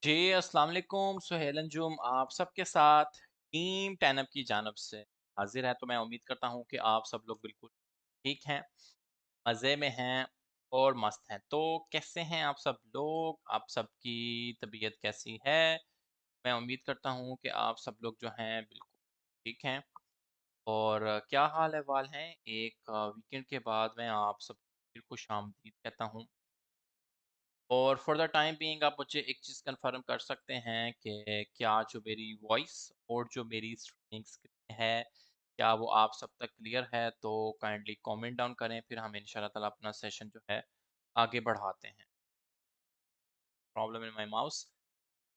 जी, अस्सलाम वालेकुम सुहेल अंजुम आप सबके साथ टीम टैनअप की जानब से हाजिर है। तो मैं उम्मीद करता हूँ कि आप सब लोग बिल्कुल ठीक हैं, मज़े में हैं और मस्त हैं। तो कैसे हैं आप सब लोग? आप सबकी तबीयत कैसी है? मैं उम्मीद करता हूँ कि आप सब लोग जो हैं बिल्कुल ठीक हैं। और क्या हाल-अहवाल हैं? एक वीकेंड के बाद मैं आप सबको फिर खुशामदीद कहता हूँ। और फॉर द टाइम बीइंग आप मुझे एक चीज़ कंफर्म कर सकते हैं कि क्या जो मेरी वॉइस और जो मेरी स्ट्रीमिंग स्क्रीन है, क्या वो आप सब तक क्लियर है? तो काइंडली कमेंट डाउन करें, फिर हम इंशाल्लाह ताला अपना सेशन जो है आगे बढ़ाते हैं। Problem in my mouse.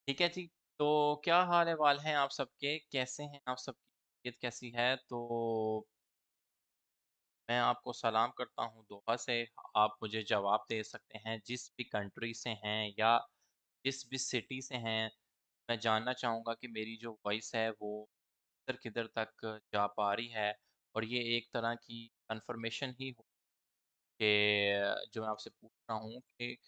ठीक है जी, तो क्या हाल-अहवाल हैं आप सबके? कैसे हैं आप सबकी तबीयत कैसी है? तो मैं आपको सलाम करता हूँ दोहा से। आप मुझे जवाब दे सकते हैं जिस भी कंट्री से हैं या जिस भी सिटी से हैं। मैं जानना चाहूँगा कि मेरी जो वॉइस है वो किधर-किधर तक जा पा रही है और ये एक तरह की कन्फर्मेशन ही हो कि जो मैं आपसे पूछ रहा हूँ कि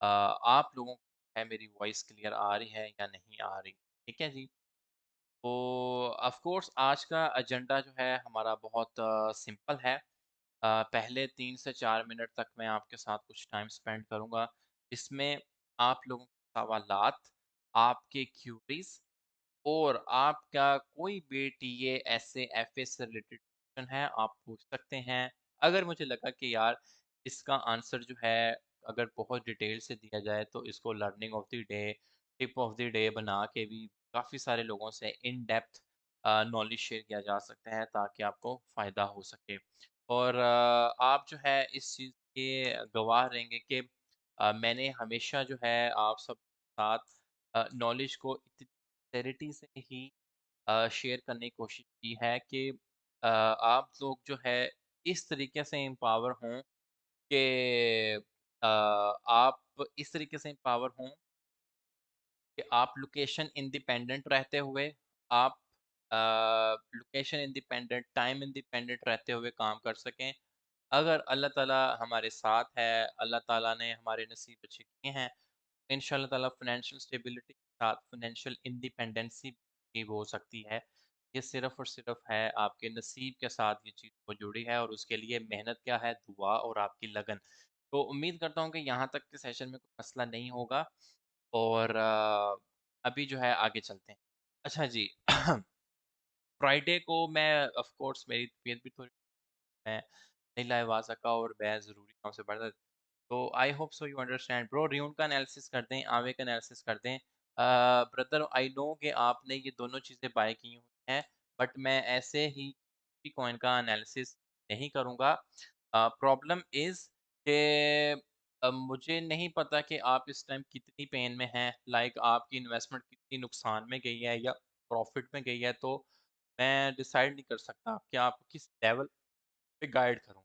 आप लोगों को है मेरी वॉइस क्लियर आ रही है या नहीं आ रही? ठीक है जी। तो ऑफ़ कोर्स आज का एजेंडा जो है हमारा बहुत सिंपल है। पहले 3 से 4 मिनट तक मैं आपके साथ कुछ टाइम स्पेंड करूँगा। इसमें आप लोगों के सवालात, आपके क्यूरीज़ और आपका कोई भी टीए, एसए, एफए से रिलेटेड क्वेश्चन है, आप पूछ सकते हैं। अगर मुझे लगा कि यार इसका आंसर जो है अगर बहुत डिटेल से दिया जाए तो इसको learning of the day, tip of the day बना के भी काफ़ी सारे लोगों से इन डेप्थ नॉलेज शेयर किया जा सकता है ताकि आपको फ़ायदा हो सके। और आप जो है इस चीज़ के गवाह रहेंगे कि मैंने हमेशा जो है आप सब साथ नॉलेज को इतनी सिंसेरिटी से ही शेयर करने की कोशिश की है कि आप लोग जो है इस तरीके से एम्पावर हों कि आप इस तरीके से एम्पावर हों कि आप लोकेशन इंडिपेंडेंट रहते हुए आप लोकेशन इंडिपेंडेंट, टाइम इंडिपेंडेंट रहते हुए काम कर सकें। अगर अल्लाह ताला हमारे साथ है, अल्लाह ताला ने हमारे नसीब अच्छे किए हैं, इंशाल्लाह ताला फाइनेंशियल स्टेबिलिटी के साथ फाइनेंशियल इंडिपेंडेंसी भी हो सकती है। ये सिर्फ़ और सिर्फ़ है आपके नसीब के साथ ये चीज़ हो जुड़ी है और उसके लिए मेहनत क्या है, दुआ और आपकी लगन। तो उम्मीद करता हूँ कि यहाँ तक के सेशन में कोई मसला नहीं होगा और अभी जो है आगे चलते हैं। अच्छा जी, फ्राइडे को मैं ऑफ़ कोर्स मेरी तबीयत भी थोड़ी मैं नहीं लहवा सका और मैं ज़रूरी काम से बाहर था। तो I hope so you understand bro. Ruin का एनालिसिस कर दें, आवे का एनालिसिस कर दें। ब्रदर आई नो कि आपने ये दोनों चीज़ें बाय की हुई हैं, बट मैं ऐसे ही किसी कॉइन का एनालिसिस नहीं करूँगा। प्रॉब्लम इज़ कि मुझे नहीं पता कि आप इस टाइम कितनी पेन में हैं, लाइक आपकी इन्वेस्टमेंट कितनी नुकसान में गई है या प्रॉफ़िट में गई है, तो मैं डिसाइड नहीं कर सकता कि आपको किस लेवल पे गाइड करूँ।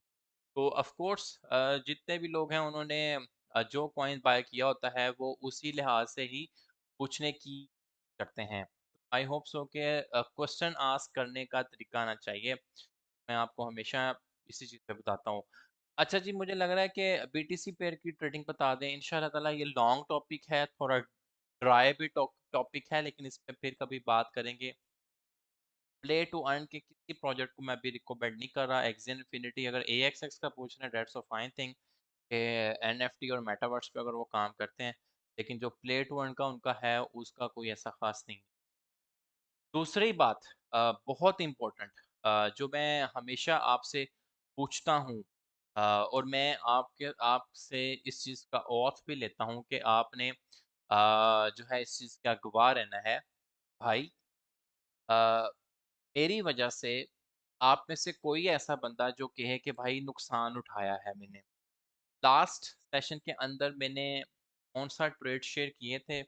तो ऑफ कोर्स जितने भी लोग हैं उन्होंने जो कॉइन बाय किया होता है वो उसी लिहाज से ही पूछने की करते हैं। आई होप सो कि क्वेश्चन आस्क करने का तरीका आना चाहिए। मैं आपको हमेशा इसी चीज़ पे बताता हूँ। अच्छा जी, मुझे लग रहा है कि बीटीसी पेयर की ट्रेडिंग बता दें। इंशाल्लाह ताला ये लॉन्ग टॉपिक है, थोड़ा ड्राई भी टॉपिक है, लेकिन इस पे फिर कभी बात करेंगे। प्ले टू अर्न के किसी प्रोजेक्ट को मैं अभी रिकमेंड नहीं कर रहा। एक्स इन्फिनिटी अगर एएक्सएक्स का पूछ रहे हैं, दैट्स अ फाइन थिंग कि एनएफटी और मेटावर्स पे अगर वो काम करते हैं, लेकिन जो प्ले टू अर्न का उनका है, उसका कोई ऐसा खास नहीं। दूसरी बात बहुत इम्पोर्टेंट जो मैं हमेशा आपसे पूछता हूँ और मैं आपसे इस चीज़ का औथ भी लेता हूँ कि आपने जो है इस चीज़ का गवाह रहना है भाई। अ, मेरी वजह से आप में से कोई ऐसा बंदा जो कहे कि भाई नुकसान उठाया है मैंने। लास्ट सेशन के अंदर मैंने कौन-सा ट्रेड शेयर किए थे,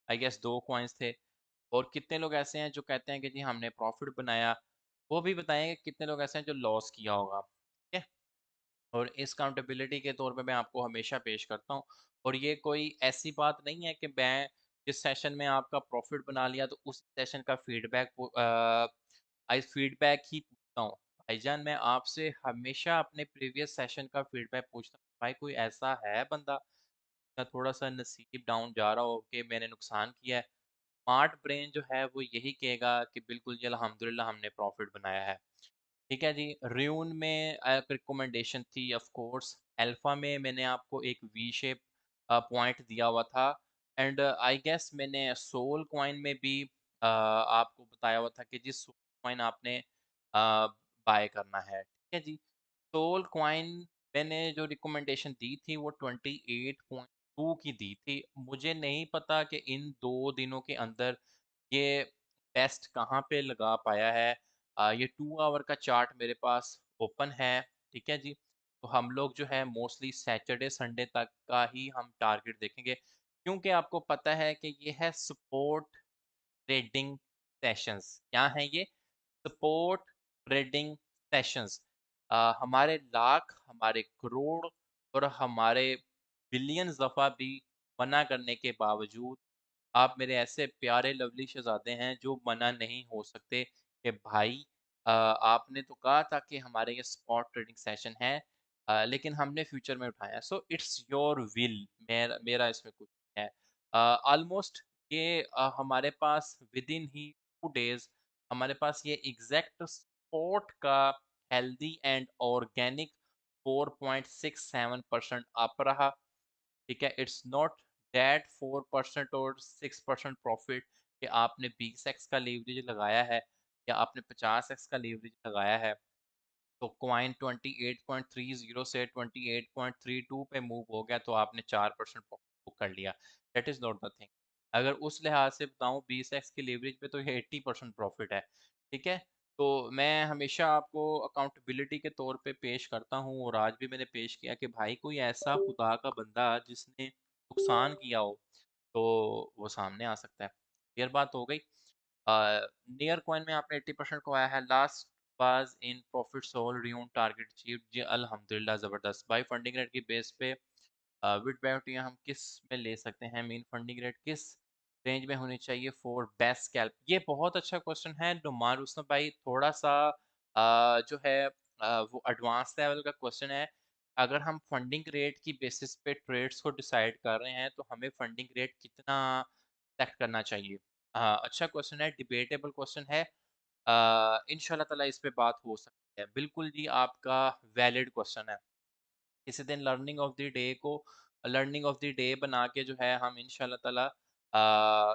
आई गेस 2 कॉइन्स थे और कितने लोग ऐसे हैं जो कहते हैं कि जी हमने प्रॉफ़िट बनाया, वो भी बताएँ कि कितने लोग ऐसे हैं जो लॉस किया होगा, ठीक है? और इस अकाउंटेबिलिटी के तौर पे मैं आपको हमेशा पेश करता हूँ और ये कोई ऐसी बात नहीं है कि मैं जिस सेशन में आपका प्रॉफ़िट बना लिया तो उस सेशन का फीडबैक ही पूछता हूँ। भाईजान मैं आपसे हमेशा अपने प्रीवियस सेशन का फीडबैक पूछता हूँ। भाई कोई ऐसा है बंदा या थोड़ा-सा नसीब डाउन जा रहा हो कि मैंने नुकसान किया है, स्मार्ट ब्रेन जो है वो यही कहेगा कि बिल्कुल जी अल्हम्दुलिल्लाह हमने प्रॉफ़िट बनाया है। ठीक है जी, र्यून में एक रिकमेंडेशन थी ऑफ कोर्स, अल्फ़ा में मैंने आपको एक वी शेप पॉइंट दिया हुआ था एंड आई गेस मैंने सोल कॉइन में भी आपको बताया हुआ था कि जिस सोल कॉइन आपने बाय करना है। ठीक है जी, सोल कॉइन मैंने जो रिकमेंडेशन दी थी वो 28.2 की दी थी। मुझे नहीं पता कि इन 2 दिनों के अंदर ये बेस्ट कहाँ पे लगा पाया है। ये 2 आवर का चार्ट मेरे पास ओपन है, ठीक है जी। तो हम लोग जो है मोस्टली सैटरडे संडे तक का ही हम टारगेट देखेंगे, क्योंकि आपको पता है कि ये है सपोर्ट ट्रेडिंग सेशंस। क्या है ये? Support trading sessions. हमारे लाख, हमारे करोड़ और हमारे बिलियंस दफ़ा भी मना करने के बावजूद आप मेरे ऐसे प्यारे लवली शहज़ादे हैं जो मना नहीं हो सकते कि भाई आपने तो कहा था कि हमारे ये स्पॉट ट्रेडिंग सेशन है, लेकिन हमने फ्यूचर में उठाया। सो इट्स योर विल, मेरा मेरा इसमें कुछ नहीं है। ऑलमोस्ट ये हमारे पास विद इन ही 2 डेज़ हमारे पास ये एग्जैक्ट स्पॉट का हेल्दी एंड ऑर्गेनिक 4.67% अप रहा। ठीक है, इट्स नॉट दैट 4% और 6% प्रॉफिट कि आपने 20x का लीवरेज लगाया है या आपने 50x का लीवरेज लगाया है, तो कॉइन 28.30 से 28.32 पे मूव हो गया तो आपने 4% प्रॉफिट बुक कर लिया। That is not the thing. अगर उस लिहाज से बताऊं 20x की लीवरेज पे तो ये 80% प्रॉफिट है। ठीक है, तो मैं हमेशा आपको अकाउंटेबिलिटी के तौर पे पेश करता हूँ और आज भी मैंने पेश किया कि भाई कोई ऐसा खुदा का बंदा जिसने नुकसान किया हो तो वो सामने आ सकता है। क्लियर बात हो गई। नियर कॉइन में आपने 80% को आया है। Last was in profit SOL RUNE target achieved जी अल्हम्दुलिल्लाह ज़बरदस्त। बाय फंडिंग रेट की बेस पे विद बायोटी हम किस में ले सकते हैं, मीन फंडिंग रेट किस रेंज में होनी चाहिए फॉर बेस्ट स्कैल्प? ये बहुत अच्छा क्वेश्चन है नुमान रुस्तम भाई। थोड़ा सा जो है वो एडवांस लेवल का क्वेश्चन है। अगर हम फंडिंग रेट की बेसिस पे ट्रेड्स को डिसाइड कर रहे हैं तो हमें फंडिंग रेट कितना सेट करना चाहिए? अच्छा क्वेश्चन है, डिबेटेबल क्वेश्चन है। इंशाल्लाह ताला इस पे बात हो सकती है। बिल्कुल जी, आपका वैलिड क्वेश्चन है। किसी दिन लर्निंग ऑफ द डे बना के जो है हम इंशाल्लाह ताला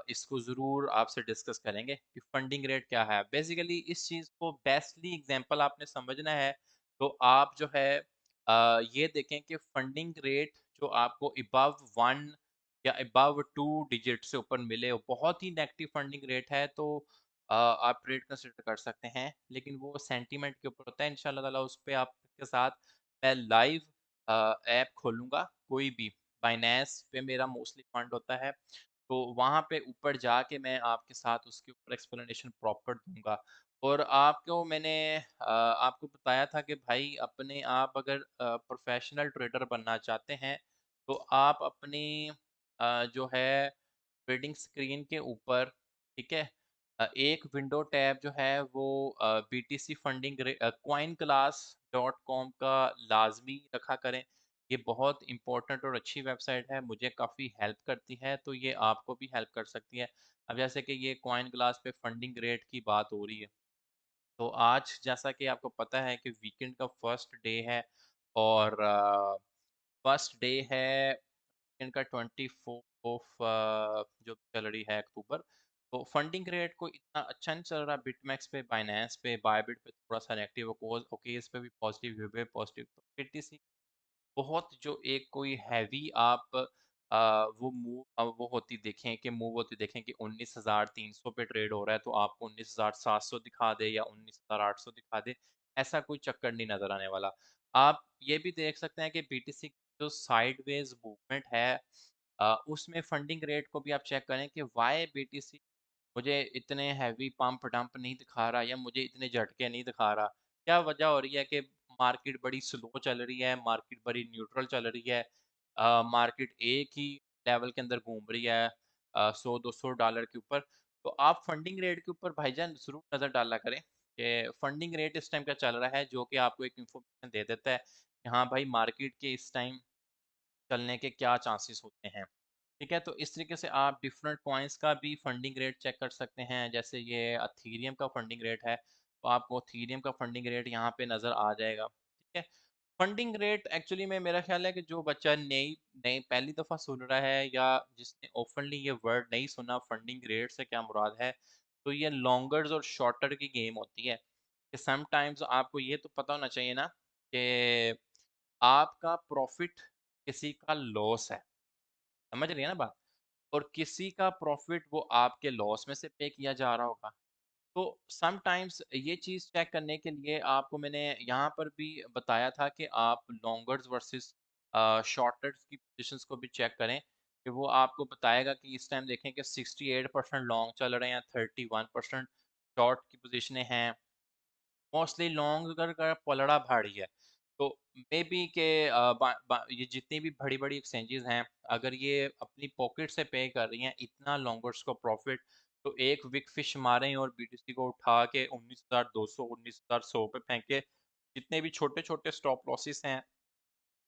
इसको ज़रूर आपसे डिस्कस करेंगे कि फंडिंग रेट क्या है। बेसिकली इस चीज़ को बेस्टली एग्जांपल आपने समझना है तो आप जो है ये देखें कि फंडिंग रेट जो आपको अबव 1 या अबव 2 डिजिट से ऊपर मिले, वो बहुत ही नेगेटिव फंडिंग रेट है तो आप ट्रेड कंसिडर कर सकते हैं। लेकिन वो सेंटीमेंट के ऊपर होता है। इंशाल्लाह ताला उस पे आपके साथ मैं लाइव ऐप खोलूँगा कोई भी। बाइनेंस पे मेरा मोस्टली फंड होता है, तो वहाँ पे ऊपर जाके मैं आपके साथ उसके ऊपर एक्सप्लेनेशन प्रॉपर दूँगा। और आपको मैंने आपको बताया था कि भाई अपने आप अगर प्रोफ़ेशनल ट्रेडर बनना चाहते हैं, तो आप अपनी जो है ट्रेडिंग स्क्रीन के ऊपर, ठीक है, एक विंडो टैब जो है वो BTC funding coin class dot com का लाजमी रखा करें। ये बहुत इंपॉर्टेंट और अच्छी वेबसाइट है, मुझे काफ़ी हेल्प करती है, तो ये आपको भी हेल्प कर सकती है। अब जैसे कि ये कॉइन क्लास पे फंडिंग रेट की बात हो रही है, तो आज जैसा कि आपको पता है कि वीकेंड का फर्स्ट डे है और फर्स्ट डे है इनका 24 ऑफ जो चल रही है अक्टूबर। तो फंडिंग रेट को इतना अच्छा नहीं चल रहा बिटमैक्स पे, बाइनेंस पे, बायबिट पे थोड़ा सा नेगेटिव, ओकेस पे भी पॉजिटिव, यूबे पॉजिटिव। तो बीटीसी बहुत जो एक कोई हैवी आप वो होती देखें कि मूव होती देखें कि 19,300 पे ट्रेड हो रहा है तो आपको 19,700 दिखा दे या 19,800 दिखा दे, ऐसा कोई चक्कर नहीं नजर आने वाला। आप ये भी देख सकते हैं कि बीटीसी जो साइडवेज मूवमेंट है उसमें फंडिंग रेट को भी आप चेक करें कि वाई बीटीसी मुझे इतने हैवी पंप डंप नहीं दिखा रहा या मुझे इतने झटके नहीं दिखा रहा। क्या वजह हो रही है कि मार्केट बड़ी स्लो चल रही है, मार्केट बड़ी न्यूट्रल चल रही है, मार्केट एक ही लेवल के अंदर घूम रही है 100-200 डॉलर के ऊपर। तो आप फंडिंग रेट के ऊपर भाईजान ज़रूर नज़र डाला करें कि फंडिंग रेट इस टाइम क्या चल रहा है, जो कि आपको एक इन्फॉर्मेशन दे देता है कि हाँ भाई मार्केट के इस टाइम चलने के क्या चांसेस होते हैं। ठीक है, तो इस तरीके से आप डिफरेंट कॉइन्स का भी फंडिंग रेट चेक कर सकते हैं। जैसे ये अथीरियम का फंडिंग रेट है, तो आपको अथीरियम का फंडिंग रेट यहाँ पे नज़र आ जाएगा। ठीक है, फंडिंग रेट एक्चुअली में मेरा ख्याल है कि जो बच्चा नई नई पहली दफ़ा सुन रहा है या जिसने ओपनली ये वर्ड नहीं सुना फंडिंग रेट से क्या मुराद है, तो ये लॉन्गर्स और शॉर्टर की गेम होती है कि समटाइम्स आपको ये तो पता होना चाहिए ना कि आपका प्रॉफिट किसी का लॉस है। समझ रही है ना बात? और किसी का प्रॉफिट वो आपके लॉस में से पे किया जा रहा होगा। तो समटाइम्स ये चीज़ चेक करने के लिए आपको मैंने यहाँ पर भी बताया था कि आप लॉन्गर्स वर्सेस शॉर्टर्स की पोजीशंस को भी चेक करें कि वो आपको बताएगा कि इस टाइम देखें कि 68% लॉन्ग चल रहे हैं, 31% शॉर्ट की पोजीशनें हैं। मोस्टली लॉन्ग अगर का पलड़ा भारी है तो मे बी के ये जितनी भी बड़ी बड़ी एक्सचेंजेस हैं, अगर ये अपनी पॉकेट से पे कर रही हैं इतना लॉन्गर्स को प्रॉफिट, तो एक विक फिश मारें और बीटीसी को उठा के 19,200 19,100 पे फेंके। जितने भी छोटे छोटे स्टॉप लॉसेस हैं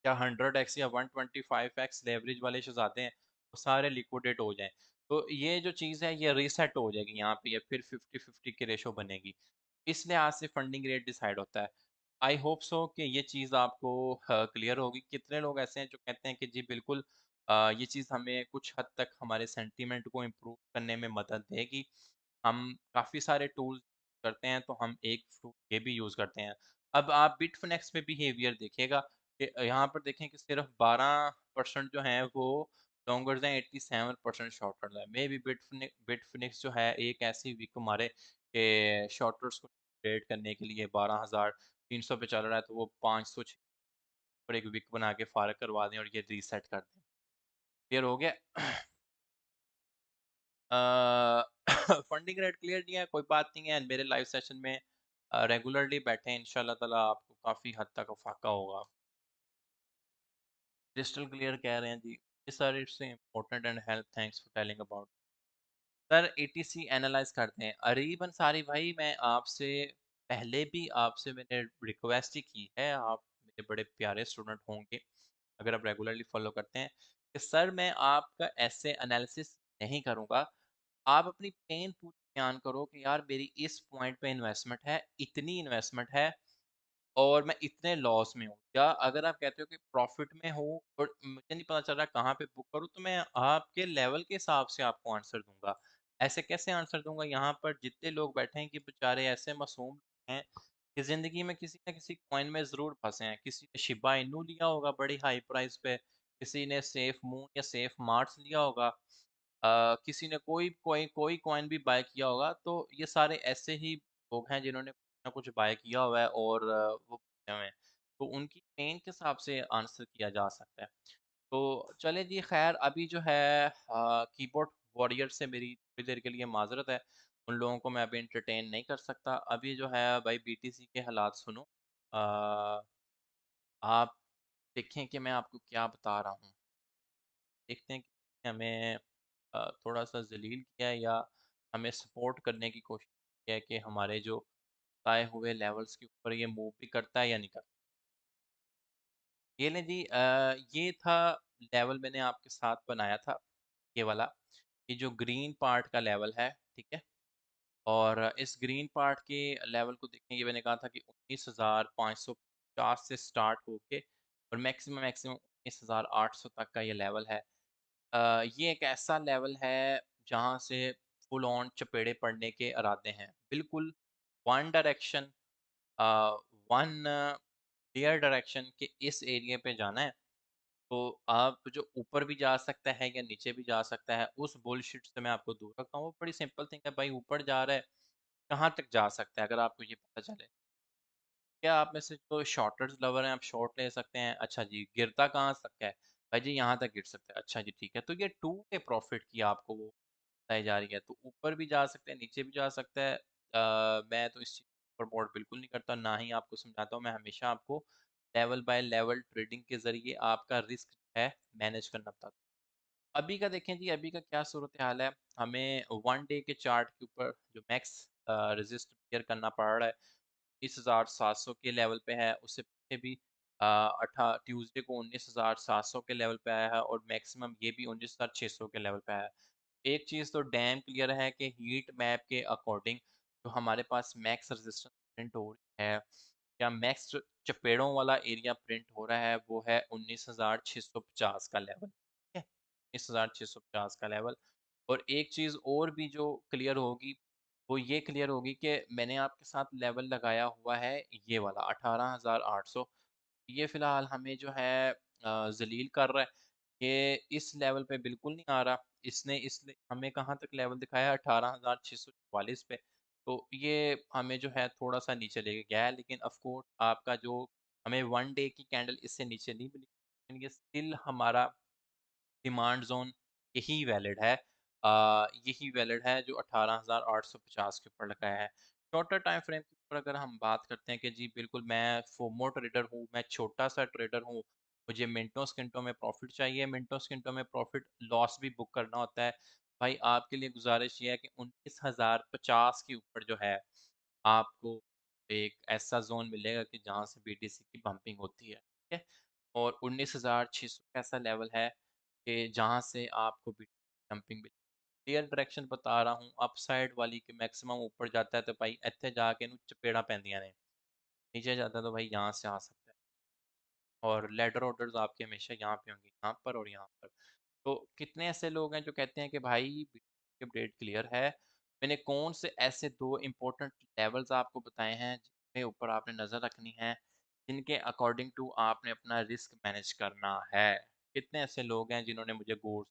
या 100x या 125x लेवरेज वाले शहजादे हैं, वो सारे लिक्विडेट हो जाएं। तो ये जो चीज़ है ये रीसेट हो जाएगी यहाँ पे, या फिर 50-50 की रेशो बनेगी। इस लिहाज से फंडिंग रेट डिसाइड होता है। आई होप सो कि ये चीज़ आपको क्लियर होगी। कितने लोग ऐसे हैं जो कहते हैं कि जी बिल्कुल ये चीज़ हमें कुछ हद तक हमारे सेंटीमेंट को इम्प्रूव करने में मदद देगी। हम काफ़ी सारे टूल्स करते हैं, तो हम एक ये भी यूज़ करते हैं। अब आप बिटफिनेक्स में बिहेवियर देखिएगा कि यहाँ पर देखें कि सिर्फ 12% जो हैं वो लॉन्गर्स हैं, 87% शॉर्टर्स हैं। मे बी बिटफिनिक्स जो है एक ऐसी वीक मारे कि शॉर्टर्स को ट्रेड करने के लिए 12,300 पे चल रहा है, तो वो 500 पर एक विक बना के फारग करवा दें और ये रीसेट कर दें। क्लियर हो गया? फंडिंग रेट क्लियर नहीं है, कोई बात नहीं है। मेरे लाइव सेशन में रेगुलरली बैठे हैं, इंशाल्लाह ताला आपको काफ़ी हद तक फाका होगा। क्रिस्टल क्लियर कह रहे हैं जी। Sir it's important and help, thanks for telling about. Sir ATC analyse करते हैं। अरीब अंसारी भाई, मैं आपसे पहले भी आपसे मैंने रिक्वेस्ट ही की है, आप मेरे बड़े प्यारे स्टूडेंट होंगे अगर आप रेगुलरली फॉलो करते हैं, कि सर मैं आपका ऐसे एनालिसिस नहीं करूँगा। आप अपनी पेन पूरी बयान करो कि यार मेरी इस पॉइंट पे इन्वेस्टमेंट है, इतनी इन्वेस्टमेंट है और मैं इतने लॉस में हूँ। या अगर आप कहते हो कि प्रॉफिट में हूँ और मुझे नहीं पता चल रहा कहाँ पे बुक करूँ, तो मैं आपके लेवल के हिसाब से आपको आंसर दूंगा। ऐसे कैसे आंसर दूंगा? यहाँ पर जितने लोग बैठे हैं कि बेचारे ऐसे मासूम हैं कि ज़िंदगी में किसी न किसी कॉइन में ज़रूर फंसे हैं। किसी ने शिबा इनू लिया होगा बड़ी हाई प्राइस पे, किसी ने सेफ मून या सेफ मार्ट्स लिया होगा, किसी ने कोई कोई कोई कॉइन भी बाय किया होगा। तो ये सारे ऐसे ही लोग हैं जिन्होंने कुछ ना कुछ बाय किया हुआ है और वो फंसे हुए हैं। तो उनकी पेन के हिसाब से आंसर किया जा सकता है। तो चले जी, खैर अभी जो है कीबोर्ड वॉरियर से मेरी थोड़ी देर के लिए माजरत है। उन लोगों को मैं अभी एंटरटेन नहीं कर सकता। अभी जो है भाई बीटीसी के हालात सुनो। अ, आप देखें कि मैं आपको क्या बता रहा हूँ। देखते हैं कि हमें थोड़ा सा जलील किया है या हमें सपोर्ट करने की कोशिश की है कि हमारे जो तय हुए लेवल्स के ऊपर ये मूव भी करता है या नहीं करता। ये लें जी, ये था लेवल मैंने आपके साथ बनाया था, ये वाला। ये जो ग्रीन पार्ट का लेवल है, ठीक है। और इस ग्रीन पार्ट के लेवल को देखें, ये मैंने कहा था कि 19,550 से स्टार्ट होके और मैक्सिमम मैक्सिमम 19,800 तक का ये लेवल है। ये एक ऐसा लेवल है जहाँ से फुल ऑन चपेड़े पड़ने के इरादे हैं। बिल्कुल one direction, one clear direction के इस एरिया पे जाना है। तो आप जो ऊपर भी जा सकता है या नीचे भी जा सकता है, उस बुलशिट से मैं आपको दूर रखता हूँ। वो बड़ी सिंपल थिंग है भाई, ऊपर जा रहा है, कहाँ तक जा सकता है अगर आपको ये पता चले। क्या आप में से जो शॉर्टर्स लवर हैं, आप शॉर्ट ले सकते हैं? अच्छा जी, गिरता कहाँ तक है? भाई जी यहाँ तक गिर सकता है। अच्छा जी ठीक है, तो ये टू वे प्रॉफिट की आपको वो बताई जा रही है। तो ऊपर भी जा सकते हैं, नीचे भी जा सकता है। मैं तो इस चीज़ पर प्रमोट बिल्कुल नहीं करता, ना ही आपको समझाता हूँ। मैं हमेशा आपको लेवल बाय लेवल ट्रेडिंग के ज़रिए आपका रिस्क है मैनेज करना बताता हूँ। अभी का देखें जी, अभी का क्या सूरत हाल है। हमें वन डे के चार्ट के ऊपर जो मैक्स रेजिस्ट क्लियर करना पड़ रहा है 20,700 के लेवल पे है। उससे पीछे भी अठा ट्यूसडे को 19,700 के लेवल पे आया है और मैक्सिमम ये भी 19,600 के लेवल पे आया है। एक चीज़ तो डैम क्लियर है कि हीट मैप के अकॉर्डिंग जो हमारे पास मैक्स रेजिस्टेंस प्रिंट हो रही है या मैक्स चपेड़ों वाला एरिया प्रिंट हो रहा है वो है 19,650 का लेवल, ठीक है? 19,650 का लेवल। और एक चीज़ और भी जो क्लियर होगी वो ये क्लियर होगी कि मैंने आपके साथ लेवल लगाया हुआ है ये वाला 18,800। ये फ़िलहाल हमें जो है ज़लील कर रहा है। ये इस लेवल पे बिल्कुल नहीं आ रहा। इसने हमें कहाँ तक लेवल दिखाया है 18,644 पे। तो ये हमें जो है थोड़ा-सा नीचे लेके गया है, लेकिन ऑफ़ कोर्स आपका जो हमें 1 डे की कैंडल इससे नीचे नहीं मिली, लेकिन ये स्टिल हमारा डिमांड ज़ोन यही वैलिड है। यही वैलिड है जो 18,850 के ऊपर लगाया है। शॉर्टर टाइम फ्रेम के ऊपर अगर हम बात करते हैं कि जी बिल्कुल मैं फोमो ट्रेडर हूँ, मैं छोटा-सा ट्रेडर हूँ, मुझे मिनटों-सेकंडों में प्रॉफ़िट चाहिए, मिनटों-सेकंडों में प्रॉफ़िट लॉस भी बुक करना होता है। भाई आपके लिए गुज़ारिश ये है कि 19,050 के ऊपर जो है, आपको एक ऐसा ज़ोन मिलेगा कि जहाँ से बीटीसी की पंपिंग होती है, ठीक है? और 19,600 ऐसा लेवल है कि जहाँ से आपको भी डंपिंग भी क्लियर डायरेक्शन बता रहा हूँ अपसाइड वाली कि मैक्सिमम ऊपर जाता है तो भाई ਇੱਥੇ ਜਾ ਕੇ ਇਹਨੂੰ ਚਪੇੜਾਂ ਪੈਂਦੀਆਂ ਨੇ नीचे जाता है तो भाई यहाँ से आ सकता है और लेडर ऑर्डर्स आपके हमेशा यहाँ पे होंगे यहाँ पर और यहाँ पर। तो कितने ऐसे लोग हैं जो कहते हैं कि भाई अपडेट क्लियर है। मैंने कौन से ऐसे दो इम्पोर्टेंट लेवल्स आपको बताए हैं जिनके ऊपर आपने नज़र रखनी है, जिनके अकॉर्डिंग टू आपने अपना रिस्क मैनेज करना है। कितने ऐसे लोग हैं जिन्होंने मुझे गोर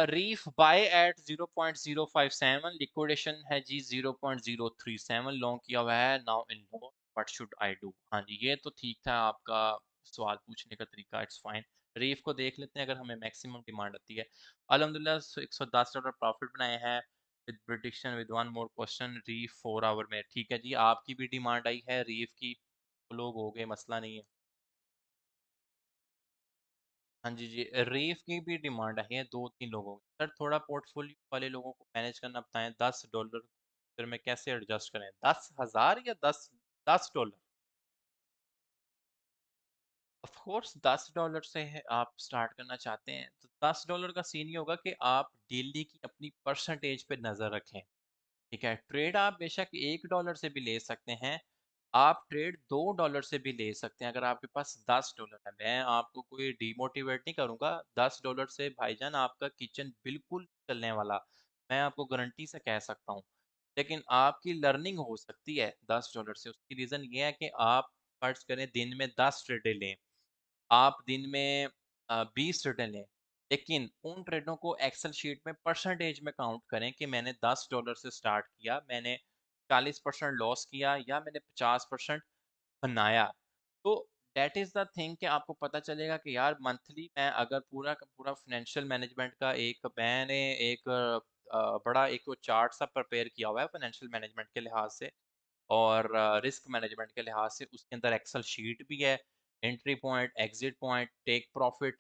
रीफ बाय एट 0.057 लिक्विडेशन है जी 0.037 लॉन्ग किया हुआ है now in low what should I do. हाँ जी ये तो ठीक था आपका सवाल पूछने का तरीका इट्स फाइन। रीफ को देख लेते हैं अगर हमें मैक्सिमम डिमांड आती है। अल्हम्दुलिल्लाह $110 प्रॉफिट बनाए हैं with prediction with one more question रीफ 4 आवर में। ठीक है जी आपकी भी डिमांड आई है रीफ की तो लोग हो गए मसला नहीं है। हाँ जी, जी। रीफ की भी डिमांड है 2-3 लोगों की। सर थोड़ा पोर्टफोलियो वाले लोगों को मैनेज करना बताएँ $10 फिर मैं कैसे एडजस्ट करें? 10,000 या 10 $10? ऑफ कोर्स $10 से है आप स्टार्ट करना चाहते हैं तो $10 का सीन ये होगा कि आप डेली की अपनी परसेंटेज पे नज़र रखें। ठीक है, ट्रेड आप बेशक $1 से भी ले सकते हैं, आप ट्रेड $2 से भी ले सकते हैं अगर आपके पास $10 है। मैं आपको कोई डिमोटिवेट नहीं करूँगा, $10 से भाईजान आपका किचन बिल्कुल चलने वाला, मैं आपको गारंटी से कह सकता हूँ। लेकिन आपकी लर्निंग हो सकती है $10 से, उसकी रीज़न ये है कि आप फ़र्ज़ करें दिन में 10 ट्रेडें लें। आप दिन में 20 ट्रेडें लें, लेकिन उन ट्रेडों को एक्सेल शीट में परसेंटेज में काउंट करें कि मैंने $10 से स्टार्ट किया, मैंने 40% लॉस किया या मैंने 50% बनाया। तो दैट इज़ द थिंग कि आपको पता चलेगा कि यार मंथली मैं अगर पूरा का पूरा फाइनेंशियल मैनेजमेंट का एक मैंने एक बड़ा एक वो चार्ट सा प्रिपेयर किया हुआ है फाइनेंशियल मैनेजमेंट के लिहाज से और रिस्क मैनेजमेंट के लिहाज से उसके अंदर एक्सेल शीट भी है, entry point, exit point, take profit,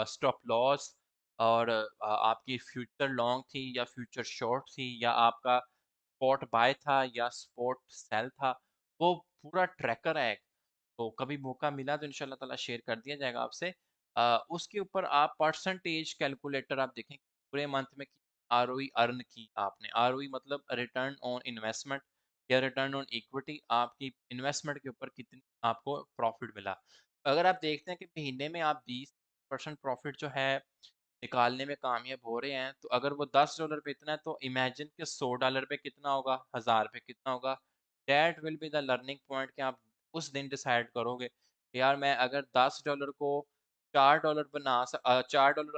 stop loss और आपकी फ्यूचर लॉन्ग थी या फ्यूचर शॉर्ट थी या आपका स्पॉट बाय था या स्पॉट सेल था, वो पूरा ट्रैकर है। तो कभी मौका मिला तो इंशाल्लाह ताला शेयर कर दिया जाएगा आपसे। उसके ऊपर आप परसेंटेज कैलकुलेटर आप देखें पूरे मंथ में आरओई अर्न की आपने। आरओई मतलब रिटर्न ऑन इन्वेस्टमेंट या रिटर्न ऑन इक्विटी आपकी इन्वेस्टमेंट के ऊपर कितनी आपको प्रॉफिट मिला। अगर आप देखते हैं कि महीने में आप 20% प्रॉफिट जो है निकालने में कामयाब हो रहे हैं तो अगर वो $10 पे इतना है तो इमेजिन कि $100 पे कितना होगा, 1000 पे कितना होगा। That will be the learning point कि आप उस दिन डिसाइड करोगे कि यार मैं अगर $10 को $4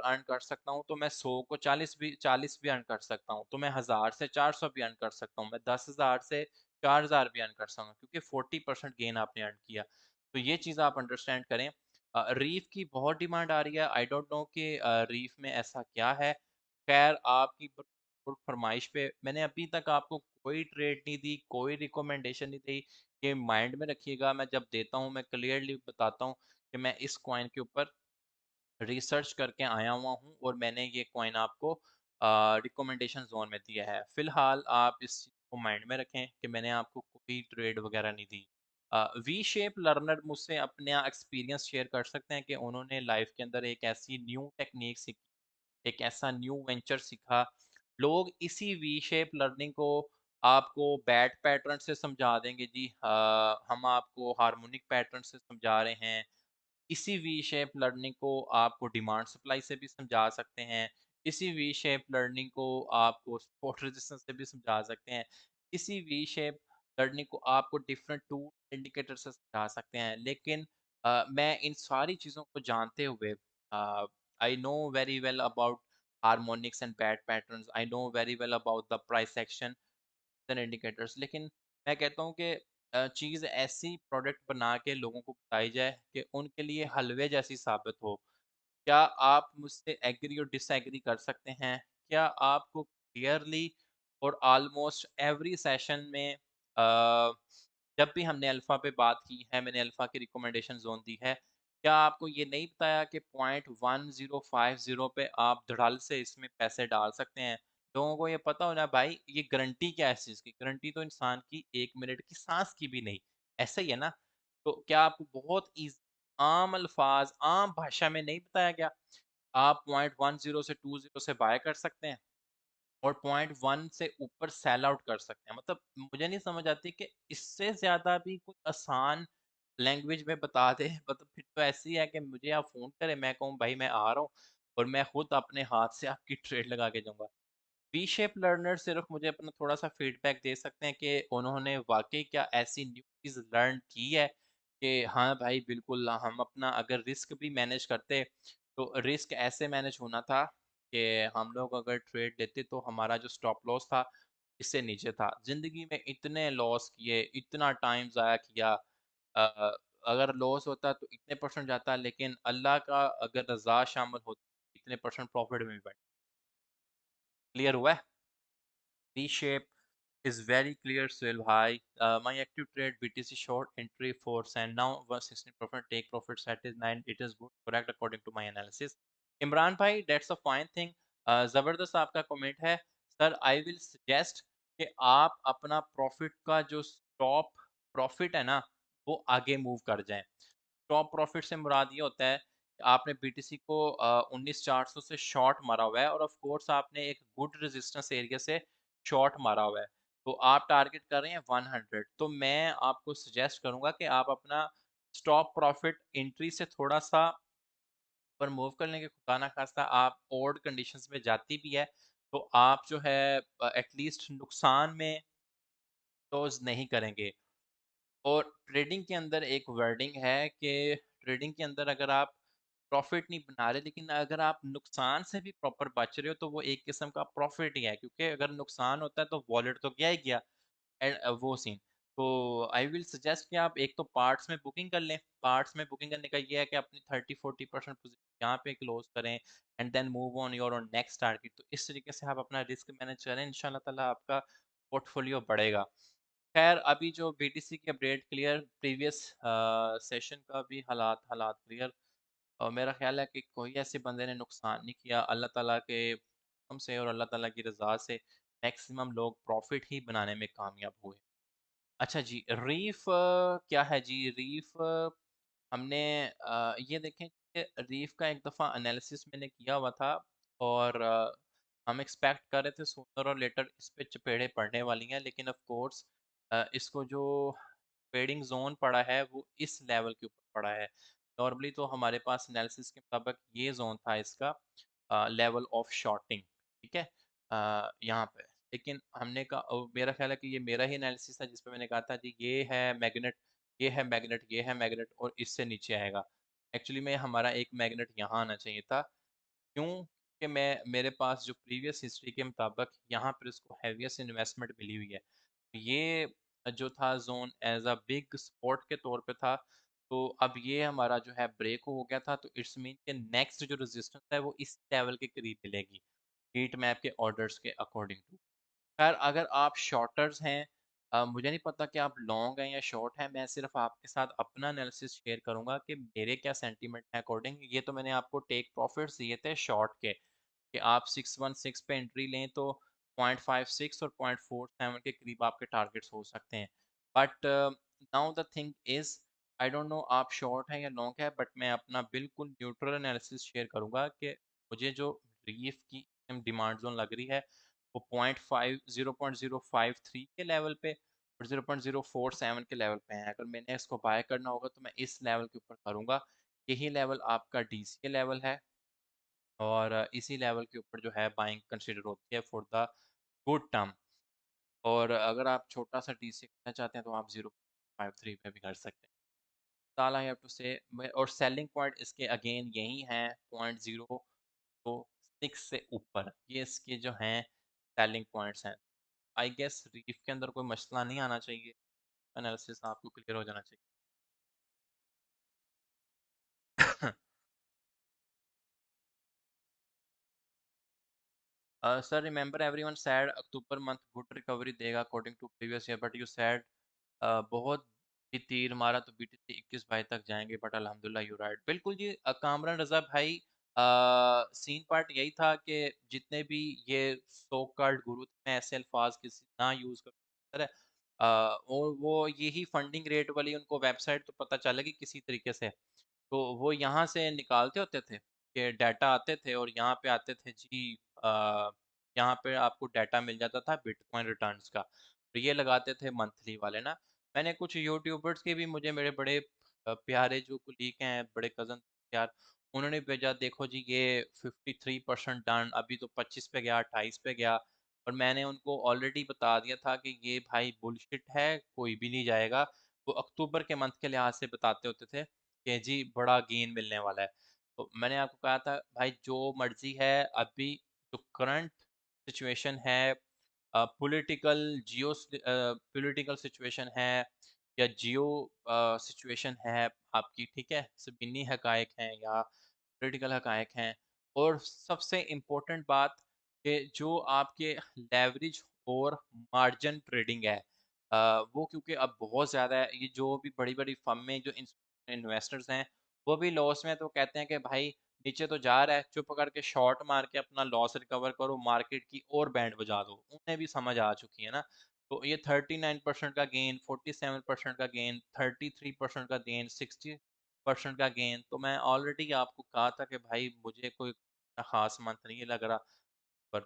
अर्न कर सकता हूँ तो मैं 100 को 40 भी अर्न कर सकता हूँ, तो मैं 1000 से 400 भी अर्न कर सकता हूँ, मैं 10,000 से 4000 भी अर्न कर सकता हूँ क्योंकि 40% गेन आपने अर्न किया। तो ये चीज़ आप अंडरस्टैंड करें। रीफ की बहुत डिमांड आ रही है, आई डोंट नो कि रीफ में ऐसा क्या है। खैर आपकी फरमाइश पे मैंने अभी तक आपको कोई ट्रेड नहीं दी, कोई रिकमेंडेशन नहीं दी। ये माइंड में रखिएगा, मैं जब देता हूँ मैं क्लियरली बताता हूँ कि मैं इस कॉइन के ऊपर रिसर्च करके आया हुआ हूँ और मैंने ये कॉइन आपको रिकमेंडेशन जोन में दिया है। फिलहाल आप इस चीज़ को माइंड में रखें कि मैंने आपको कोई ट्रेड वगैरह नहीं दी। वी शेप लर्नर मुझसे अपना एक्सपीरियंस शेयर कर सकते हैं कि उन्होंने लाइफ के अंदर एक ऐसी न्यू टेक्निक सीखी, एक ऐसा न्यू वेंचर सीखा। लोग इसी वी शेप लर्निंग को आपको बैट पैटर्न से समझा देंगे जी, हम आपको हार्मोनिक पैटर्न से समझा रहे हैं। इसी वी शेप लर्निंग को आपको डिमांड सप्लाई से भी समझा सकते हैं। इसी वी शेप लर्निंग को आपको सपोर्ट रेजिस्टेंस से भी समझा सकते हैं। इसी वी शेप लर्निंग को आपको डिफरेंट टूल इंडिकेटर से समझा सकते हैं। लेकिन मैं इन सारी चीज़ों को जानते हुए, I know very well about harmonics and bat patterns, I know very well about the price action indicators, लेकिन मैं कहता हूँ कि चीज़ ऐसी प्रोडक्ट बना के लोगों को बताई जाए कि उनके लिए हलवे जैसी साबित हो। क्या आप मुझसे एग्री और डिसएग्री कर सकते हैं? क्या आपको क्लियरली और ऑलमोस्ट एवरी सेशन में, जब भी हमने अल्फ़ा पे बात की है, मैंने अल्फ़ा की रिकमेंडेशन ज़ोन दी है, क्या आपको ये नहीं बताया कि पॉइंट 1050 पे आप धड़ाल से इसमें पैसे डाल सकते हैं? लोगों को ये पता होना भाई, ये गारंटी क्या है इस चीज़ की? गारंटी तो इंसान की 1 मिनट की साँस की भी नहीं। ऐसा ही है ना? तो क्या आपको बहुत आम अल्फाज, आम भाषा में नहीं बताया गया? आप पॉइंट 10 से 20 से बाय कर सकते हैं और पॉइंट 1 से ऊपर सेल आउट कर सकते हैं। मतलब मुझे नहीं समझ आती कि इससे ज़्यादा भी कुछ आसान लैंग्वेज में बता दे। मतलब फिर तो ऐसे ही है कि मुझे आप फ़ोन करें, मैं कहूँ भाई मैं आ रहा हूँ और मैं खुद अपने हाथ से आपकी ट्रेड लगा के जाऊँगा। वी शेप लर्नर सिर्फ मुझे अपना थोड़ा-सा फीडबैक दे सकते हैं कि उन्होंने वाक़ई क्या ऐसी न्यू चीज़ लर्न की है कि हाँ भाई बिल्कुल, हम अपना अगर रिस्क भी मैनेज करते, तो रिस्क ऐसे मैनेज होना था कि हम लोग अगर ट्रेड लेते तो हमारा जो स्टॉप लॉस था, इससे नीचे था। ज़िंदगी में इतने लॉस किए, इतना टाइम ज़ाया किया, अ, अगर लॉस होता तो इतने परसेंट जाता, लेकिन अल्लाह का अगर रज़ा शामिल होती, इतने परसेंट प्रॉफ़िट में भी बैठ। क्लियर हुआ है? V shape is very clear, Suhail. Hi, my active trade BTC short entry force and now 116% take profit set is 9. It is good, correct according to my analysis. Imran भाई, that's a fine thing. ज़बरदस्त आपका comment है। Sir, I will suggest कि आप अपना profit का जो stop profit है ना, वो आगे मूव कर जाएं। स्टॉप प्रॉफिट से मुराद ये होता है कि आपने बीटीसी को 19,400 से शॉर्ट मारा हुआ है और ऑफ कोर्स आपने एक गुड रेजिस्टेंस एरिया से शॉर्ट मारा हुआ है, तो आप टारगेट कर रहे हैं 100। तो मैं आपको सजेस्ट करूंगा कि आप अपना स्टॉप प्रॉफिट एंट्री से थोड़ा सा पर मूव कर लेंगे। खुदा ना खास्ता आप ओड कंडीशंस में जाती भी है, तो आप जो है एटलीस्ट नुकसान में क्लोज नहीं करेंगे। और ट्रेडिंग के अंदर एक वर्डिंग है कि ट्रेडिंग के अंदर अगर आप प्रॉफिट नहीं बना रहे, लेकिन अगर आप नुकसान से भी प्रॉपर बच रहे हो, तो वो एक किस्म का प्रॉफिट ही है, क्योंकि अगर नुकसान होता है तो वॉलेट तो गया ही गया। एंड वो सीन। तो आई विल सजेस्ट कि आप एक तो पार्ट्स में बुकिंग कर लें। पार्ट्स में बुकिंग करने का ये है कि अपनी 30-40% पोजीशन यहाँ पे क्लोज करें and then move on your on next target. तो इस तरीके से आप अपना रिस्क मैनेज करें, इंशाल्लाह ताला आपका पोर्टफोलियो बढ़ेगा। खैर, अभी जो बीटीसी की अपडेट क्लियर, प्रीवियस सेशन का भी हालात हालात क्लियर, और मेरा ख्याल है कि कोई ऐसे बंदे ने नुकसान नहीं किया। अल्लाह ताला के हुक्म से और अल्लाह ताला की रज़ा से मैक्सिमम लोग प्रॉफिट ही बनाने में कामयाब हुए। अच्छा जी, रीफ क्या है जी? रीफ हमने ये देखें कि रीफ का एक दफ़ा एनालिसिस मैंने किया हुआ था, और हम एक्सपेक्ट कर रहे थे सूनर और लेटर इस पे चपेड़े पड़ने वाली हैं, लेकिन ऑफ कोर्स इसको जो ट्रेडिंग जोन पड़ा है वो इस लेवल के ऊपर पड़ा है। नॉर्मली तो हमारे पास एनालिसिस के मुताबिक ये जोन था इसका लेवल ऑफ शॉर्टिंग, ठीक है, यहाँ पे। लेकिन हमने कहा, मेरा ख्याल है कि ये मेरा ही एनालिसिस था जिस पे मैंने कहा था जी ये है मैग्नेट, ये है मैग्नेट, ये है मैग्नेट और इससे नीचे आएगा। एक्चुअली में हमारा एक मैग्नेट यहाँ आना चाहिए था। क्यों? कि मैं मेरे पास जो प्रीवियस हिस्ट्री के मुताबिक यहाँ पर इसको हैवीएस्ट इन्वेस्टमेंट मिली हुई है। ये जो था zone as a big support के तौर पे था, तो अब ये हमारा जो है ब्रेक हो गया था, तो इट्स मीन कि नेक्स्ट जो रेजिस्टेंस है वो इस लेवल के करीब मिलेगी, हीट मैप के ऑर्डर्स के अकॉर्डिंग टू। खैर, अगर आप शॉर्टर्स हैं, मुझे नहीं पता कि आप लॉन्ग हैं या शॉर्ट हैं, मैं सिर्फ आपके साथ अपना एनालिसिस शेयर करूंगा कि मेरे क्या सेंटीमेंट है अकॉर्डिंग। ये तो मैंने आपको टेक प्रॉफिट्स दिए थे शॉर्ट के, कि आप 616 पे एंट्री लें तो 0.56 और 0.47 के करीब आपके टारगेट्स हो सकते हैं। But now the thing is, I don't know आप शॉर्ट है या लॉन्ग है, बट मैं अपना बिल्कुल न्यूट्रल एनालिसिस शेयर करूंगा कि मुझे जो रीफ की डिमांड जोन लग रही है वो 0.053 के लेवल पे और 0.047 के लेवल पे है। अगर मैंने इसको बाय करना होगा तो मैं इस लेवल के ऊपर करूंगा। यही लेवल आपका डीसीए लेवल है, और इसी लेवल के ऊपर जो है बाइंग कंसिडर होती है फॉर द गुड टर्म। और अगर आप छोटा सा डीसीए करना चाहते हैं तो आप 0.53 पे भी कर सकते हैं। ताल आई हैव टू से, और सेलिंग पॉइंट इसके अगेन यही है 0.06 से ऊपर, ये इसके जो हैं सेलिंग पॉइंट्स हैं। आई गेस रीफ के अंदर कोई मसला नहीं आना चाहिए, एनालिसिस आपको क्लियर हो जाना चाहिए। Sir remember everyone said October month good recovery देगा according to previous year, but you said बहुत भी तीर मारा तो बीटीसी 21 भाई तक जाएंगे, बट अल्हम्दुलिल्लाह यू राइट। बिल्कुल जी, कामरान रजा भाई, सीन पार्ट यही था कि जितने भी ये सो कॉल्ड गुरु थे ऐसे अल्फाज किसी ना यूज कर और वो यही फंडिंग रेट वाली उनको वेबसाइट तो पता चलेगी किसी तरीके से, तो वो यहाँ से निकालते होते थे कि डाटा आते थे और यहाँ पे आते थे जी, यहाँ पे आपको डाटा मिल जाता था बिटकॉइन रिटर्न्स का, तो ये लगाते थे मंथली वाले ना। मैंने कुछ यूट्यूबर्स के भी, मुझे मेरे बड़े प्यारे जो कुलीग हैं, बड़े कज़न यार, उन्होंने भेजा देखो जी ये 53% डन, अभी तो 25 पे गया, 28 पे गया। और मैंने उनको ऑलरेडी बता दिया था कि ये भाई बुलशिट है, कोई भी नहीं जाएगा। वो अक्टूबर के मंथ के लिहाज से बताते होते थे कि जी बड़ा गेन मिलने वाला है। तो मैंने आपको कहा था भाई जो मर्जी है, अभी जो करंट सिचुएशन है, पॉलिटिकल जियो पॉलिटिकल सिचुएशन है या जियो सिचुएशन है आपकी, ठीक है, ज़मीनी हकायक हैं या पॉलिटिकल हकायक हैं। और सबसे इम्पोर्टेंट बात कि जो आपके लेवरेज और मार्जिन ट्रेडिंग है, वो क्योंकि अब बहुत ज़्यादा है, ये जो भी बड़ी बड़ी फर्म में जो इन्वेस्टर्स हैं वो भी लॉस में, तो कहते हैं कि भाई नीचे तो जा रहा है, चुप करके शॉर्ट मार के अपना लॉस रिकवर करो, मार्केट की और बैंड बजा दो। उन्हें भी समझ आ चुकी है ना। तो ये 39% का गेन, 47% का गेन, 33% का गेन, 60% का गेन, तो मैं ऑलरेडी आपको कहा था कि भाई मुझे कोई खास मंथ नहीं लग रहा, पर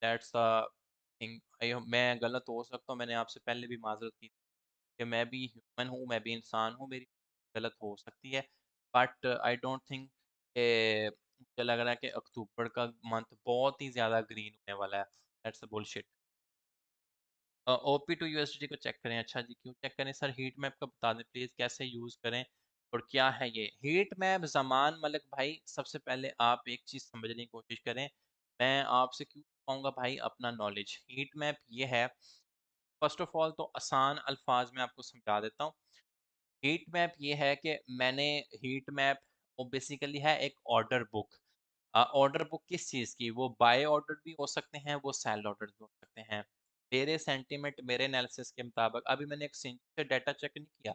दैट्स थिंग। मैं गलत हो सकता हूँ, मैंने आपसे पहले भी माजरत की कि मैं भी ह्यूमन हूँ, मैं भी इंसान हूँ, मेरी गलत हो सकती है। बट आई डोंट थिंक, मुझे लग रहा है कि अक्टूबर का मंथ बहुत ही ज़्यादा ग्रीन होने वाला है। That's a bullshit. OP to USD को चेक करें। अच्छा जी, क्यों चेक करें सर? हीट मैप का बता दें प्लीज़, कैसे यूज़ करें और क्या है ये हीट मैप? जमान मलिक भाई, सबसे पहले आप एक चीज़ समझने की कोशिश करें। मैं आपसे क्यों कहूँगा भाई, अपना नॉलेज। हीट मैप ये है, फर्स्ट ऑफ ऑल तो आसान अल्फाज में आपको समझा देता हूँ। हीट मैप ये है कि मैंने हीट मैप, वो बेसिकली है एक ऑर्डर बुक। ऑर्डर बुक किस चीज़ की? वो बाय ऑर्डर भी हो सकते हैं, वो सेल ऑर्डर भी हो सकते हैं। मेरे सेंटीमेंट, मेरे एनालिसिस के मुताबिक, अभी मैंने एक्सचेंज से डाटा चेक नहीं किया,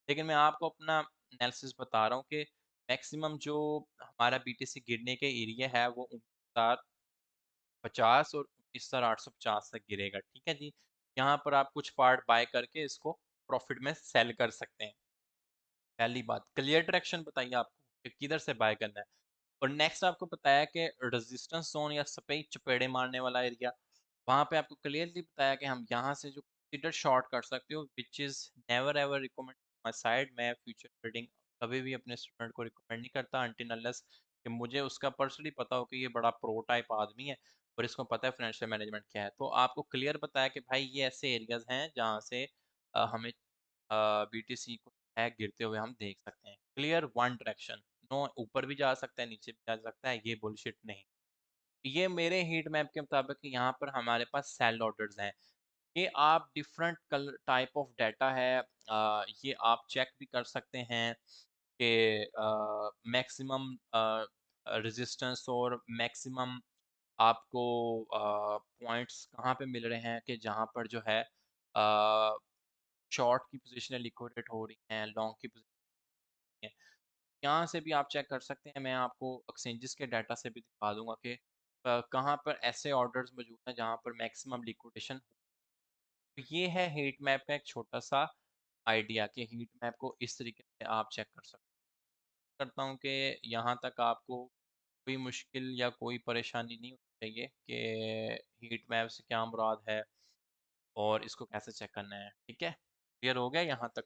लेकिन मैं आपको अपना एनालिसिस बता रहा हूँ कि मैक्सिमम जो हमारा बीटीसी गिरने के एरिया है वो 19,50 और 19,850 तक गिरेगा, ठीक है जी। यहाँ पर आप कुछ पार्ट बाय करके इसको प्रॉफिट में सेल कर सकते हैं। पहली बात, क्लियर डायरेक्शन बताइए आपको कि किधर से बाय करना है। और नेक्स्ट आपको बताया कि रेजिस्टेंस जोन या सफेद चपेड़े मारने वाला एरिया, वहाँ पे आपको क्लियरली बताया कि हम यहाँ से जो कंसिडर शॉर्ट कर सकते हो, which is never ever recommend my side. मैं फ्यूचर ट्रेडिंग कभी भी अपने स्टूडेंट को रिकमेंड नहीं करता अनटिल अनलेस कि मुझे उसका पर्सनली पता हो कि ये बड़ा प्रो टाइप आदमी है और इसको पता है फाइनेंशियल मैनेजमेंट क्या है। तो आपको क्लियर बताया कि भाई ये ऐसे एरियाज हैं जहाँ से हमें बीटीसी को है गिरते हुए हम देख सकते हैं। क्लियर वन डायरेक्शन, नो ऊपर भी जा सकता है, नीचे भी जा सकता है, ये बुलशिट नहीं। ये मेरे हीट मैप के मुताबिक यहाँ पर हमारे पास सेल ऑर्डर्स हैं। ये आप different colour type of data है, ये आप चेक भी कर सकते हैं कि मैक्सिमम रेजिस्टेंस और मैक्सिमम आपको पॉइंट्स कहाँ पे मिल रहे हैं, कि जहाँ पर जो है शॉर्ट की पोजीशन लिक्विडेट हो रही हैं, लॉन्ग की पोजीशन है। यहाँ से भी आप चेक कर सकते हैं। मैं आपको एक्सचेंजेस के डाटा से भी दिखा दूंगा कि कहाँ पर ऐसे ऑर्डर्स मौजूद हैं जहाँ पर मैक्सिमम लिक्विडेशन। तो ये है हीट मैप का एक छोटा सा आइडिया कि हीट मैप को इस तरीके से आप चेक कर सकते करता हूँ कि यहाँ तक आपको कोई मुश्किल या कोई परेशानी नहीं होनी चाहिए कि हीट मैप से क्या मुराद है और इसको कैसे चेक करना है। ठीक है, क्लियर हो गया यहाँ तक?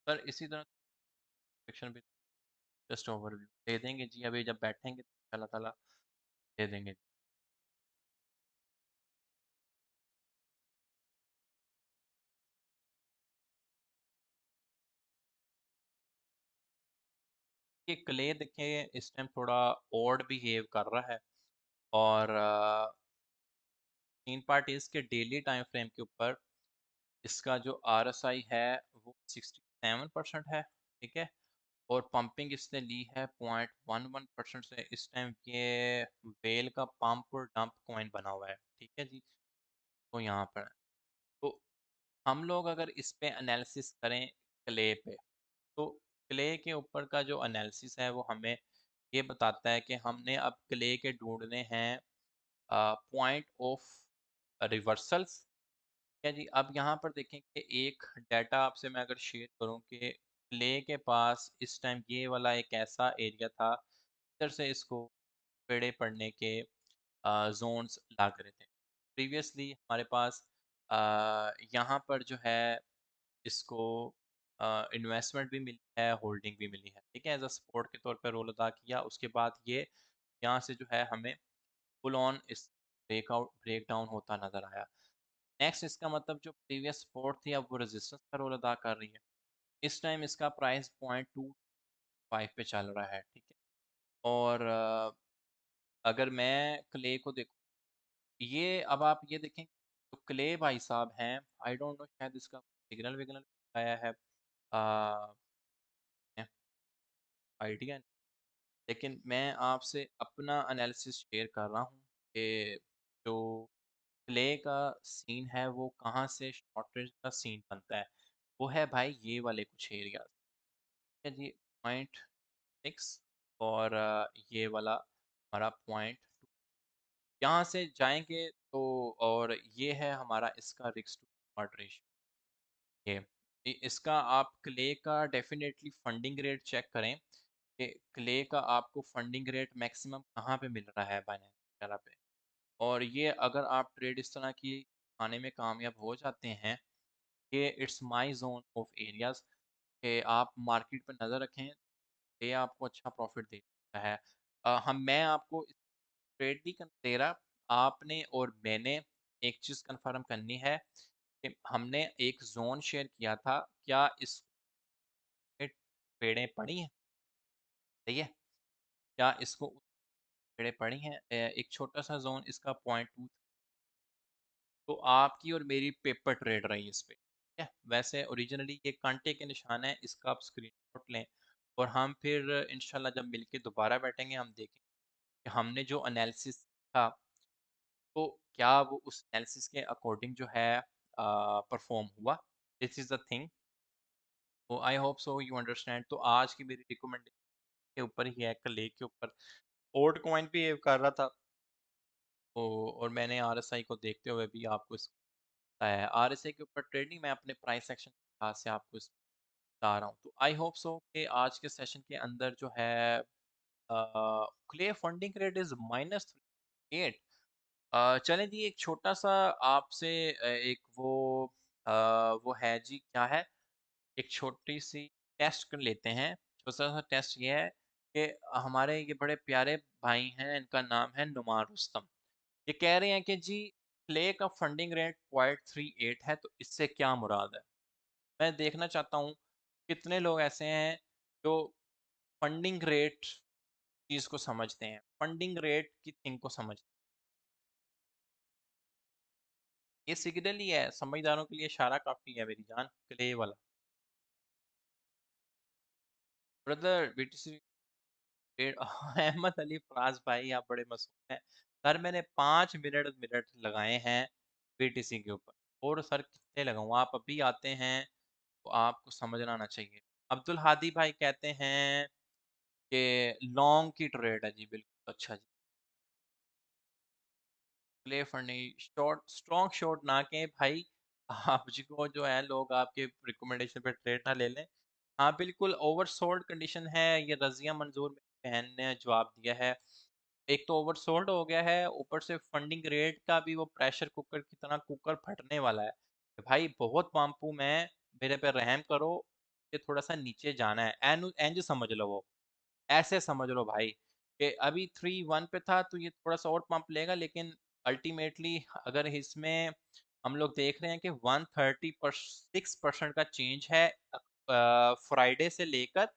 सर इसी तरह सेक्शन भी जस्ट ओवरव्यू दे देंगे जी, अभी जब बैठेंगे तो अल्लाह ताला दे देंगे। ये क्ले देखिए इस टाइम थोड़ा ऑड बिहेव कर रहा है, और तीन पार्ट इसके डेली टाइम फ्रेम के ऊपर इसका जो RSI है वो 67% है। ठीक है, और पंपिंग इसने ली है 0.11% से। इस टाइम ये वेल का पंप और डंप कॉइन बना हुआ है। ठीक है जी, तो यहाँ पर तो हम लोग अगर इस पे एनालिसिस करें क्ले पे, तो क्ले के ऊपर का जो एनालिसिस है वो हमें ये बताता है कि हमने अब क्ले के ढूंढने हैं पॉइंट ऑफ रिवर्सल्स। क्या जी, अब यहाँ पर देखें कि एक डाटा आपसे मैं अगर शेयर करूँ कि क्ले के पास इस टाइम ये वाला एक ऐसा एरिया था इधर से इसको पेड़े पड़ने के जोन्स लग रहे थे। प्रीवियसली हमारे पास यहाँ पर जो है इसको इन्वेस्टमेंट भी मिली है, होल्डिंग भी मिली है। ठीक है, एज अ सपोर्ट के तौर पर रोल अदा किया। उसके बाद ये यहाँ से जो है हमें फुल ऑन इस ब्रेकआउट ब्रेक डाउन होता नजर आया। नेक्स्ट इसका मतलब जो प्रीवियस सपोर्ट थी अब वो रेजिस्टेंस का रोल अदा कर रही है। इस टाइम इसका प्राइस 0.25 पे चल रहा है। ठीक है, और अगर मैं क्ले को देखूँ, ये अब आप ये देखें तो क्ले भाई साहब हैं, आई डोंट नो शायद इसका सिग्नल विग्नल आया है, आइडिया, लेकिन मैं आपसे अपना एनालिसिस शेयर कर रहा हूँ कि जो प्ले का सीन है वो कहाँ से शॉर्टेज का सीन बनता है। वो है भाई ये वाले कुछ एरियाज। ठीक है जी, 0.6 और ये वाला हमारा पॉइंट यहाँ से जाएंगे तो, और ये है हमारा इसका रिस्क टू रिवॉर्ड रेशियो। ये इसका आप क्ले का डेफिनेटली फंडिंग रेट चेक करें कि क्ले का आपको फंडिंग रेट मैक्सिमम कहाँ पे मिल रहा है बाइनेंस वगैरह पे। और ये अगर आप ट्रेड इस तरह की आने में कामयाब हो जाते हैं, ये it's my zone of areas कि आप मार्केट पर नज़र रखें, ये आपको अच्छा प्रॉफिट दे सकता है। मैं आपको ट्रेड नहीं करने दे रहा, आपने और मैंने एक चीज़ कंफर्म करनी है कि हमने एक जोन शेयर किया था, क्या इस पेड़ें पड़ी हैं? सही है, क्या इसको पेड़ें पड़ी हैं? एक छोटा सा जोन इसका 0.2, तो आपकी और मेरी पेपर ट्रेड रही इस पे। ठीक है, वैसे ओरिजिनली ये कांटे के निशान है, इसका आप स्क्रीनशॉट लें और हम फिर इंशाल्लाह जब मिलके दोबारा बैठेंगे हम देखेंगे कि हमने जो एनालिसिस था तो क्या वो उस एनालिसिस के अकॉर्डिंग जो है परफॉर्म हुआ। दिस इज़ द थिंग, तो I hope so you understand. तो आज की मेरी रिकमेंडेशन के ऊपर ही है, कल के ऊपर ओल्ड कॉइन भी कर रहा था तो, और मैंने RSI को देखते हुए भी आपको इस बताया है। RSI के ऊपर ट्रेडिंग मैं अपने प्राइस सेक्शन के लिहाज से आपको इस बता रहा हूँ। तो आई होप सो कि आज के सेशन के अंदर जो है क्ले फंडिंग रेट इज -8। चलें जी, एक छोटा सा आपसे एक वो है जी, क्या है, एक छोटी सी टेस्ट कर लेते हैं। छोटा सा टेस्ट ये है कि हमारे ये बड़े प्यारे भाई हैं, इनका नाम है नुमान रुस्तम। ये कह रहे हैं कि जी प्ले का फंडिंग रेट 0.38 है, तो इससे क्या मुराद है। मैं देखना चाहता हूँ कितने लोग ऐसे हैं जो फंडिंग रेट चीज़ को समझते हैं, फंडिंग रेट की थिंग को समझते हैं। ये सिग्नल ही है, समझदारों के लिए इशारा काफ़ी है मेरी जान, क्ले वाला। ब्रदर BTC अहमद अली फराज भाई आप बड़े मशहूर हैं। सर मैंने 5 मिनट मिनट लगाए हैं BTC के ऊपर, और सर कितने लगाऊं, आप अभी आते हैं तो आपको समझना आना चाहिए। अब्दुल हादी भाई कहते हैं कि लॉन्ग की ट्रेड है जी, बिल्कुल, अच्छा जी। प्ले फंडी शॉर्ट स्ट्रॉन्ग शॉट ना के भाई आपको जो है लोग आपके रिकमेंडेशन पे ट्रेड ना ले लें। हाँ बिल्कुल ओवरसोल्ड कंडीशन है, ये रजिया मंजूर मेरी बहन ने जवाब दिया है। एक तो ओवरसोल्ड हो गया है, ऊपर से फंडिंग रेट का भी वो प्रेशर कुकर की तरह कुकर फटने वाला है। भाई बहुत पाम्पू मैं, मेरे पे रहम करो, ये थोड़ा सा नीचे जाना है, एन एंज समझ लो वो, ऐसे समझ लो भाई कि अभी 3-1 पे था तो ये थोड़ा सा और पंप लेगा, लेकिन अल्टीमेटली अगर इसमें हम लोग देख रहे हैं कि 136% का चेंज है फ्राइडे से लेकर,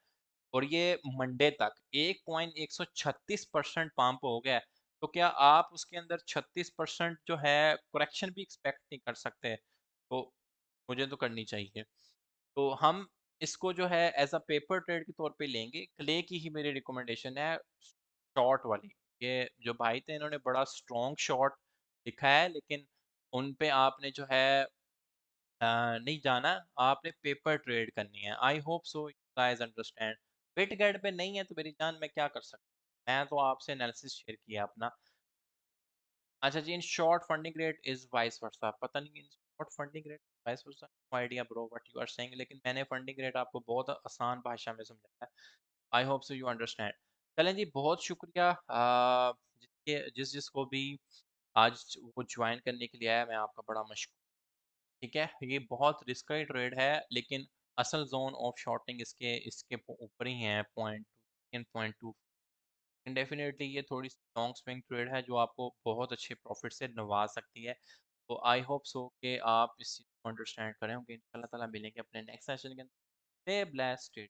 और ये मंडे तक 1.136% पंप हो गया है। तो क्या आप उसके अंदर 36% जो है करेक्शन भी एक्सपेक्ट नहीं कर सकते? तो मुझे तो करनी चाहिए। तो हम इसको जो है एज अ पेपर ट्रेड के तौर पे लेंगे। क्ले की ही मेरी रिकमेंडेशन है, शॉर्ट वाली। ये जो भाई थे इन्होंने बड़ा स्ट्रॉन्ग शॉट लिखा है, लेकिन उन पे आपने जो है नहीं जाना, आपने पेपर ट्रेड करनी है। I hope so you guys understand. Bitget पे नहीं है तो मेरी जान मैं क्या कर सकता, मैं तो आपसे एनालिसिस शेयर किया अपना। अच्छा जी, in short funding rate is vice versa, पता नहीं in short funding rate vice versa, no idea bro what you are saying, लेकिन मैंने फंडिंग रेट आपको बहुत आसान भाषा में समझाया है। I hope so you understand. चलें जी, बहुत शुक्रिया जिसके जिस जिसको भी आज वो ज्वाइन करने के लिए आया, मैं आपका बड़ा मशहूर। ठीक है, ये बहुत रिस्की ट्रेड है, लेकिन असल जोन ऑफ शॉर्टिंग इसके इसके ऊपर ही है, पॉइंट 2 डेफिनेटली ये थोड़ी सी लॉन्ग स्विंग ट्रेड है जो आपको बहुत अच्छे प्रॉफिट से नवाज सकती है। तो आई होप सो कि आप इस चीज़ को अंडरस्टैंड करें होंगे। इंशाल्लाह ताला मिलेंगे अपने नेक्स्ट सेशन के अंदर। ब्लेस्ड।